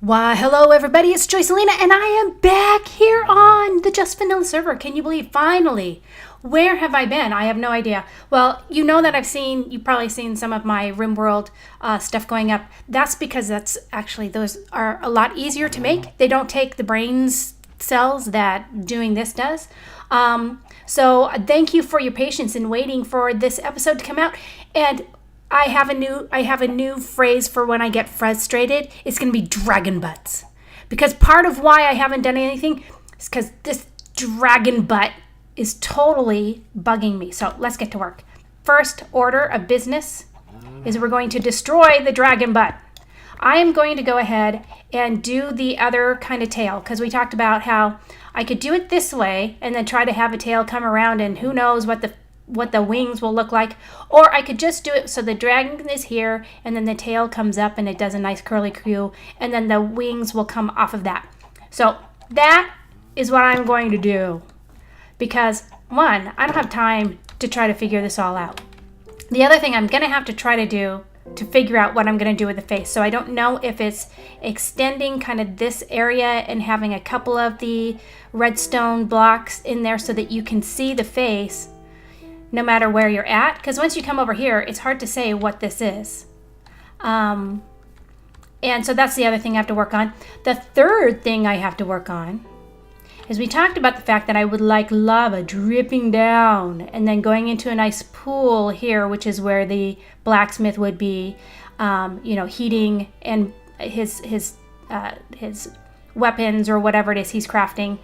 Why, hello everybody, it's Joycelina, and I am back here on the Just Vanilla server. Can you believe, finally? Where have I been? I have no idea. Well, you know that you've probably seen some of my RimWorld stuff going up. That's because those are a lot easier to make. They don't take the brains cells that doing this does. So thank you for your patience in waiting for this episode to come out. And I have a new phrase for when I get frustrated. It's going to be dragon butts. Because part of why I haven't done anything is because this dragon butt is totally bugging me. So let's get to work. First order of business is we're going to destroy the dragon butt. I am going to go ahead and do the other kind of tail, because we talked about how I could do it this way and then try to have a tail come around, and who knows what the wings will look like. Or I could just do it so the dragon is here and then the tail comes up and it does a nice curly Q, and then the wings will come off of that. So that is what I'm going to do, because one, I don't have time to try to figure this all out. The other thing I'm going to have to try to do to figure out what I'm going to do with the face. So I don't know if it's extending kind of this area and having a couple of the redstone blocks in there so that you can see the face no matter where you're at, because once you come over here, it's hard to say what this is. And so that's the other thing I have to work on. The third thing I have to work on is we talked about the fact that I would like lava dripping down and then going into a nice pool here, which is where the blacksmith would be, heating and his weapons or whatever it is he's crafting.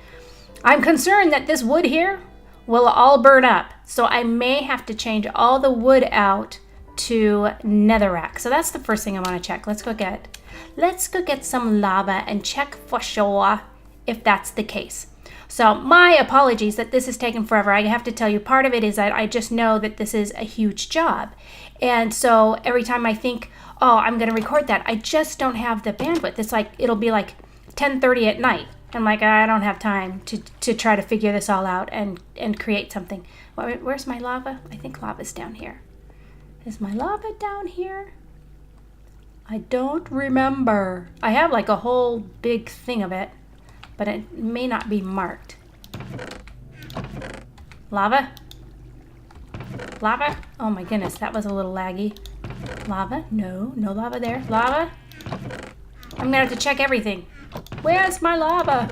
I'm concerned that this wood here will all burn up. So I may have to change all the wood out to netherrack. So that's the first thing I want to check. Let's go get some lava and check for sure if that's the case. So my apologies that this is taking forever. I have to tell you, part of it is that I just know that this is a huge job. And so every time I think, oh, I'm going to record that, I just don't have the bandwidth. It's like, it'll be like 10:30 at night. I'm like, I don't have time to try to figure this all out and create something. Where's my lava? I think lava's down here. Is my lava down here? I don't remember. I have like a whole big thing of it, but it may not be marked. Lava? Lava? Oh my goodness, that was a little laggy. Lava? No lava there. Lava? I'm gonna have to check everything. Where's my lava?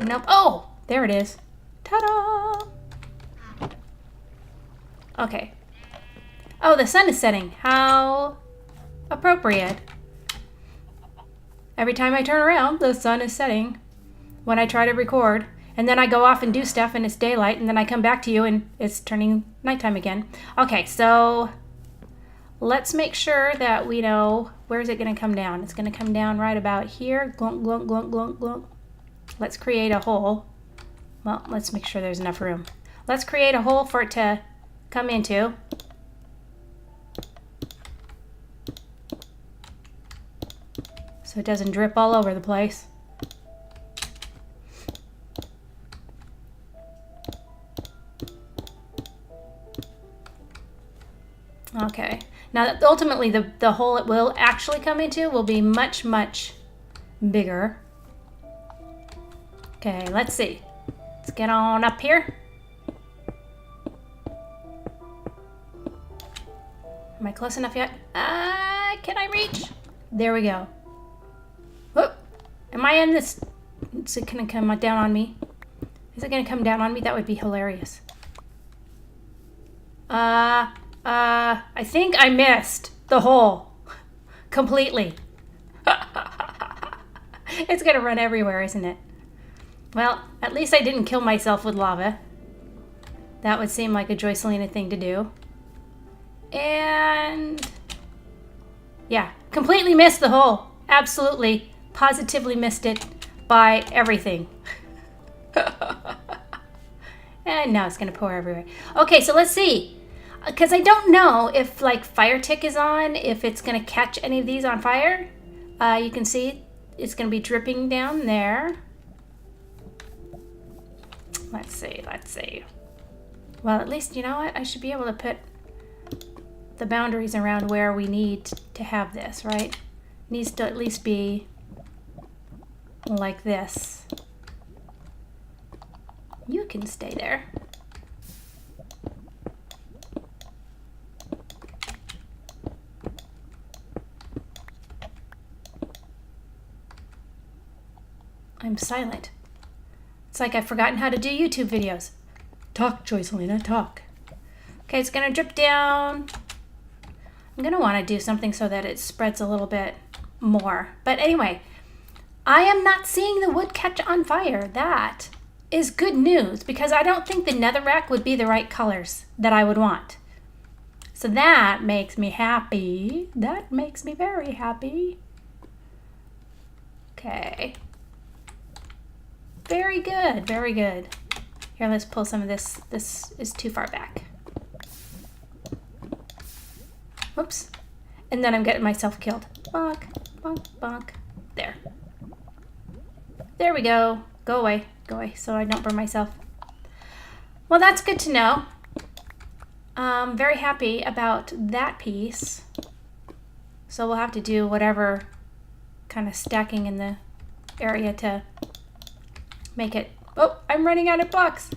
Nope. Oh, there it is. Ta-da! Okay. Oh, the sun is setting. How appropriate. Every time I turn around, the sun is setting when I try to record. And then I go off and do stuff and it's daylight, and then I come back to you and it's turning nighttime again. Okay, so let's make sure that we know, where is it going to come down? It's going to come down right about here. Glunk, glunk, glunk, glunk, glunk. Let's create a hole. Well, let's make sure there's enough room. Let's create a hole for it to come into. So it doesn't drip all over the place. Okay. Now, ultimately, the hole it will actually come into will be much, much bigger. Okay, let's see. Let's get on up here. Am I close enough yet? Can I reach? There we go. Whoop. Am I in this? Is it going to come down on me? Is it going to come down on me? That would be hilarious. I think I missed the hole completely. It's gonna run everywhere, isn't it? Well, at least I didn't kill myself with lava. That would seem like a Joycelina thing to do. And yeah, completely missed the hole. Absolutely, positively missed it by everything. And now it's gonna pour everywhere. Okay, so let's see. Because I don't know if like fire tick is on, if it's going to catch any of these on fire. You can see it's going to be dripping down there. Let's see. Well, at least, you know what? I should be able to put the boundaries around where we need to have this, right? Needs to at least be like this. You can stay there. I'm silent. It's like I've forgotten how to do YouTube videos. Talk, Joycelina, talk. Okay, it's gonna drip down. I'm gonna wanna do something so that it spreads a little bit more. But anyway, I am not seeing the wood catch on fire. That is good news because I don't think the netherrack would be the right colors that I would want. So that makes me happy. That makes me very happy. Okay. Very good, very good. Here, let's pull some of this. This is too far back. Whoops. And then I'm getting myself killed. Bonk, bonk, bonk. There. There we go. Go away, so I don't burn myself. Well, that's good to know. I'm very happy about that piece. So we'll have to do whatever kind of stacking in the area to make it. Oh, I'm running out of blocks.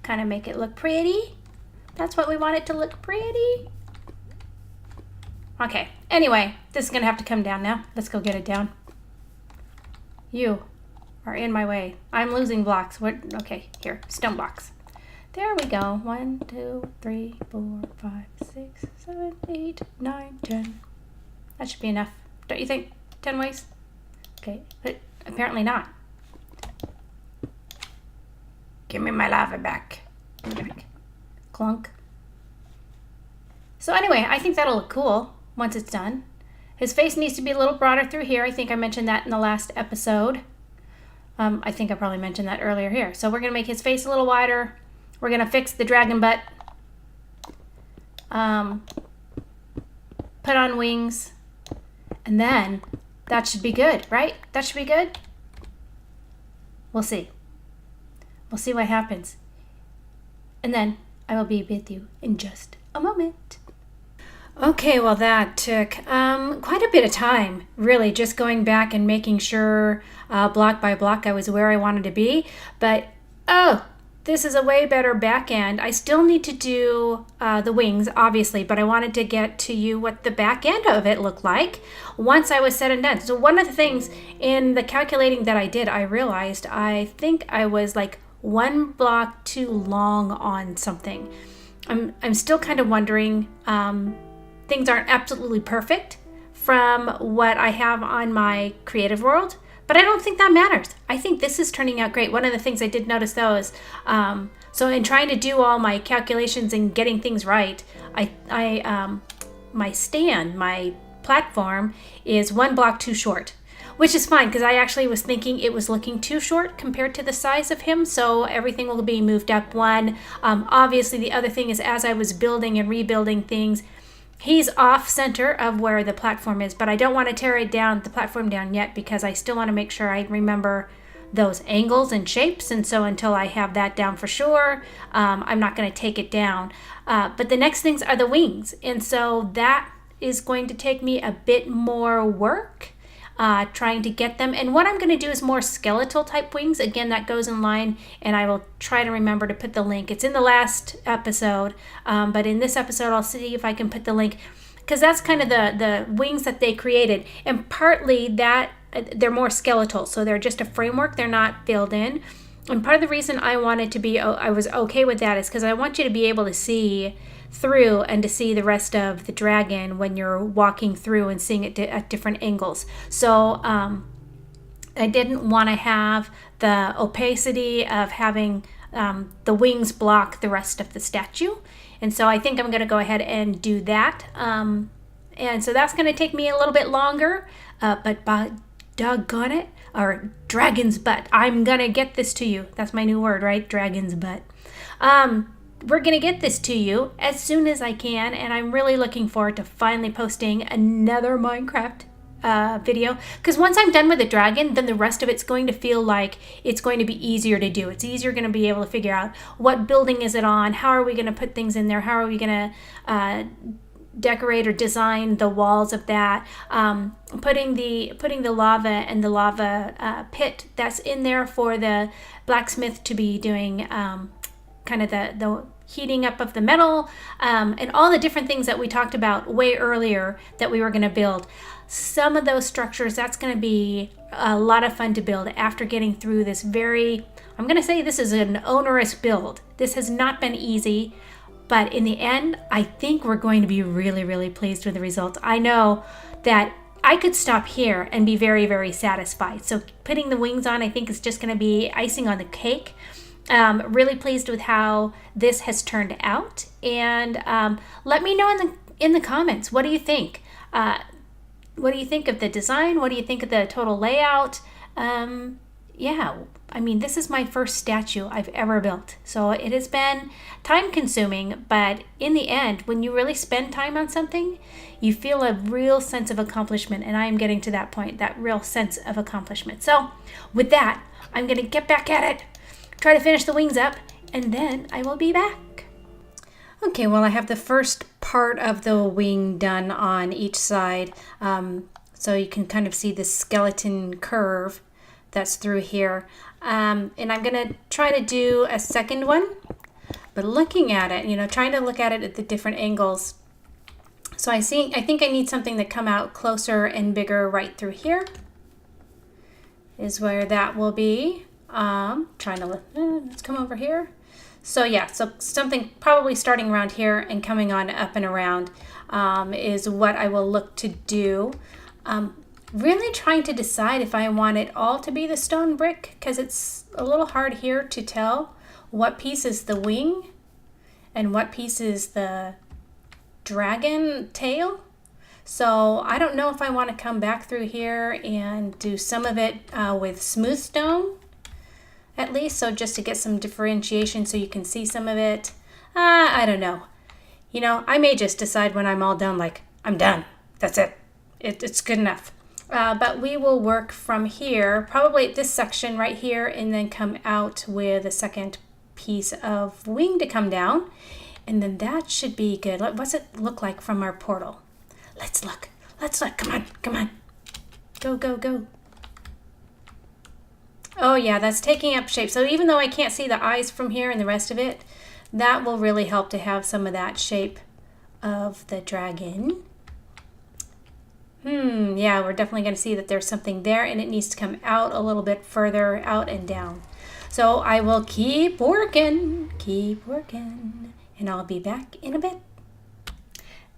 Kind of make it look pretty. That's what we want it to look pretty. Okay, anyway, this is gonna have to come down now. Let's go get it down. You are in my way. I'm losing blocks. What? Okay, here, stone blocks. There we go. 1, 2, 3, 4, 5, 6, 7, 8, 9, 10. That should be enough. Don't you think? 10 ways? Okay, but apparently not. Give me my lava back. Clunk. So anyway, I think that'll look cool once it's done. His face needs to be a little broader through here. I think I mentioned that in the last episode. I think I probably mentioned that earlier here. So we're going to make his face a little wider. We're going to fix the dragon butt. Put on wings. And then that should be good, right? That should be good. We'll see. We'll see what happens. And then I will be with you in just a moment. Okay, well that took quite a bit of time, really, just going back and making sure block by block I was where I wanted to be. But, oh, this is a way better back end. I still need to do the wings, obviously, but I wanted to get to you what the back end of it looked like once I was said and done. So one of the things in the calculating that I did, I realized I think I was like 1 block too long on something. I'm still kind of wondering, things aren't absolutely perfect from what I have on my creative world, but I don't think that matters. I think this is turning out great. One of the things I did notice though is, so in trying to do all my calculations and getting things right, my stand, my platform is 1 block too short, which is fine because I actually was thinking it was looking too short compared to the size of him, so everything will be moved up 1. Obviously the other thing is as I was building and rebuilding things, he's off center of where the platform is, but I don't want to tear the platform down yet because I still want to make sure I remember those angles and shapes, and so until I have that down for sure, I'm not going to take it down. But the next things are the wings, and so that is going to take me a bit more work trying to get them. And what I'm going to do is more skeletal type wings. Again, that goes in line, and I will try to remember to put the link. It's in the last episode, but in this episode, I'll see if I can put the link because that's kind of the wings that they created. And partly that they're more skeletal, so they're just a framework. They're not filled in. And part of the reason I wanted to be, I was okay with that is because I want you to be able to see through and to see the rest of the dragon when you're walking through and seeing it at different angles. So I didn't want to have the opacity of having the wings block the rest of the statue. And so I think I'm going to go ahead and do that. And so that's going to take me a little bit longer, but by doggone it, or dragon's butt, I'm going to get this to you. That's my new word, right? Dragon's butt. We're going to get this to you as soon as I can, and I'm really looking forward to finally posting another Minecraft video, because once I'm done with the dragon, then the rest of it's going to feel like it's going to be easier to do. It's easier going to be able to figure out what building is it on, how are we going to put things in there, how are we going to decorate or design the walls of that, putting the lava and the lava pit that's in there for the blacksmith to be doing kind of the heating up of the metal, and all the different things that we talked about way earlier that we were going to build. Some of those structures, that's going to be a lot of fun to build after getting through this I'm going to say this is an onerous build. This has not been easy, but in the end, I think we're going to be really, really pleased with the results. I know that I could stop here and be very, very satisfied. So putting the wings on, I think, is just going to be icing on the cake. Really pleased with how this has turned out, and let me know in the comments, what do you think? What do you think of the design? What do you think of the total layout? Yeah, I mean, this is my first statue I've ever built, so it has been time consuming, but in the end, when you really spend time on something, you feel a real sense of accomplishment, and I am getting to that point, that real sense of accomplishment. So with that, I'm going to get back at it, try to finish the wings up, and then I will be back. Okay, well, I have the first part of the wing done on each side, so you can kind of see the skeleton curve that's through here. And I'm going to try to do a second one, but looking at it, trying to look at it at the different angles. So I think I need something that come out closer and bigger right through here is where that will be. Let's come over here. So yeah, so something probably starting around here and coming on up and around is what I will look to do. Really trying to decide if I want it all to be the stone brick, because it's a little hard here to tell what piece is the wing and what piece is the dragon tail. So I don't know if I want to come back through here and do some of it with smooth stone, at least, so just to get some differentiation so you can see some of it. I don't know. I may just decide when I'm all done, like, I'm done. That's it. It's good enough. But we will work from here, probably at this section right here, and then come out with a second piece of wing to come down. And then that should be good. What's it look like from our portal? Let's look. Come on. Go. Oh yeah, that's taking up shape. So even though I can't see the eyes from here and the rest of it, that will really help to have some of that shape of the dragon. Yeah, we're definitely going to see that there's something there, and it needs to come out a little bit further out and down. So I will keep working, and I'll be back in a bit.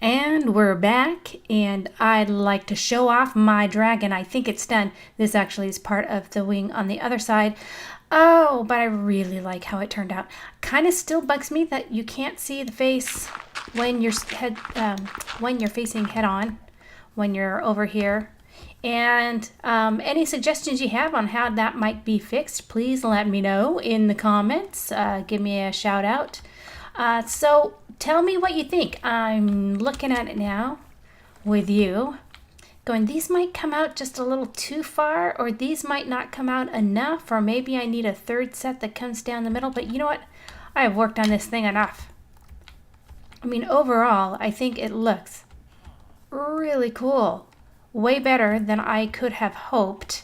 And we're back, and I'd like to show off my dragon. I think it's done. This actually is part of the wing on the other side. Oh, but I really like how it turned out. Kind of still bugs me that you can't see the face when you're facing head on, when you're over here. And any suggestions you have on how that might be fixed, please let me know in the comments. Give me a shout out. So tell me what you think. I'm looking at it now with you, going, these might come out just a little too far, or these might not come out enough, or maybe I need a third set that comes down the middle. But you know what? I've worked on this thing enough. I mean, overall, I think it looks really cool. Way better than I could have hoped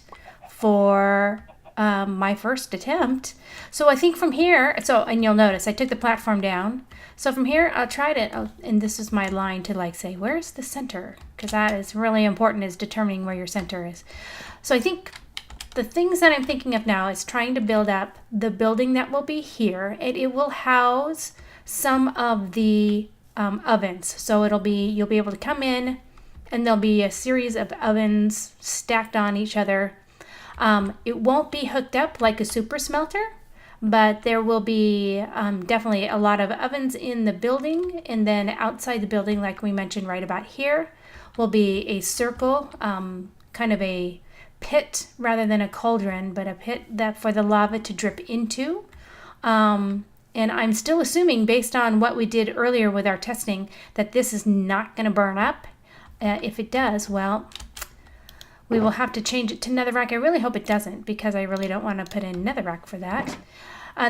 for my first attempt. So I think from here, and you'll notice I took the platform down. So from here, I'll try to, and this is my line to like say, where's the center? Because that is really important, is determining where your center is. So I think the things that I'm thinking of now is trying to build up the building that will be here. It will house some of the ovens. So you'll be able to come in, and there'll be a series of ovens stacked on each other. It won't be hooked up like a super smelter, but there will be definitely a lot of ovens in the building, and then outside the building, like we mentioned right about here, will be a circle, kind of a pit rather than a cauldron, but a pit that for the lava to drip into. And I'm still assuming, based on what we did earlier with our testing, that this is not going to burn up. If it does, well, we will have to change it to netherrack. I really hope it doesn't, because I really don't want to put in netherrack for that.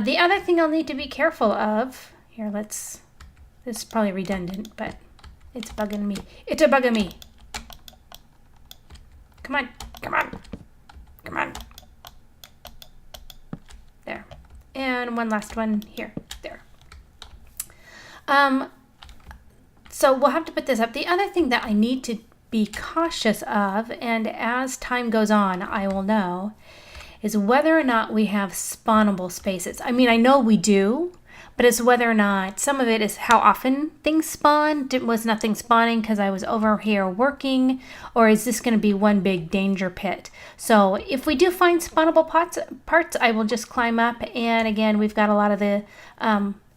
The other thing I'll need to be careful of, here, this is probably redundant, but it's bugging me. It's a bugging me. Come on, come on, come on. There. And one last one here, there. So we'll have to put this up. The other thing that I need to be cautious of, and as time goes on, I will know, is whether or not we have spawnable spaces. I mean, I know we do, but it's whether or not, some of it is how often things spawn. Was nothing spawning because I was over here working, or is this going to be one big danger pit? So if we do find spawnable parts, I will just climb up, and again, we've got a lot of the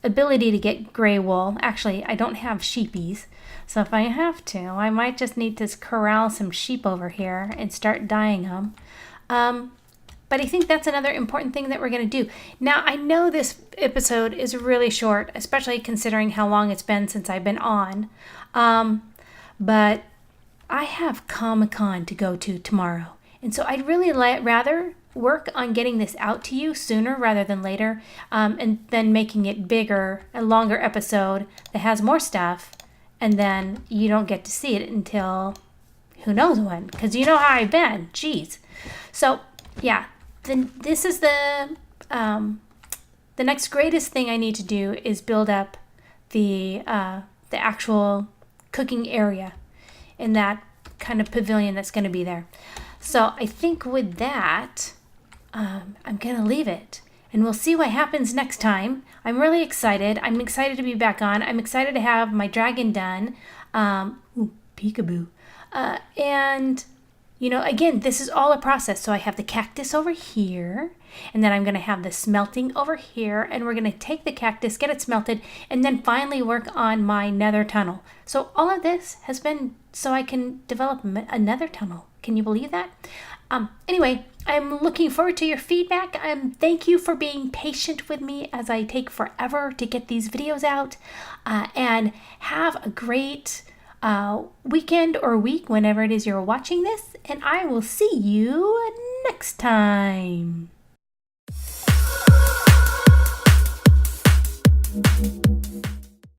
ability to get gray wool. Actually, I don't have sheepies, so if I have to, I might just need to corral some sheep over here and start dyeing them. But I think that's another important thing that we're going to do. Now, I know this episode is really short, especially considering how long it's been since I've been on. But I have Comic-Con to go to tomorrow. And so I'd really rather work on getting this out to you sooner rather than later, and then making it bigger, a longer episode that has more stuff, and then you don't get to see it until who knows when, because you know how I've been. Jeez. So, yeah. Then this is the next greatest thing I need to do is build up the actual cooking area in that kind of pavilion that's going to be there. So I think with that, I'm going to leave it, and we'll see what happens next time. I'm really excited. I'm excited to be back on. I'm excited to have my dragon done. Ooh, peekaboo. And you know, again, this is all a process. So I have the cactus over here, and then I'm going to have the smelting over here, and we're going to take the cactus, get it smelted, and then finally work on my nether tunnel. So all of this has been so I can develop a nether tunnel. Can you believe that? Anyway, I'm looking forward to your feedback. Thank you for being patient with me as I take forever to get these videos out, and have a great weekend or week whenever it is you're watching this, and I will see you next time.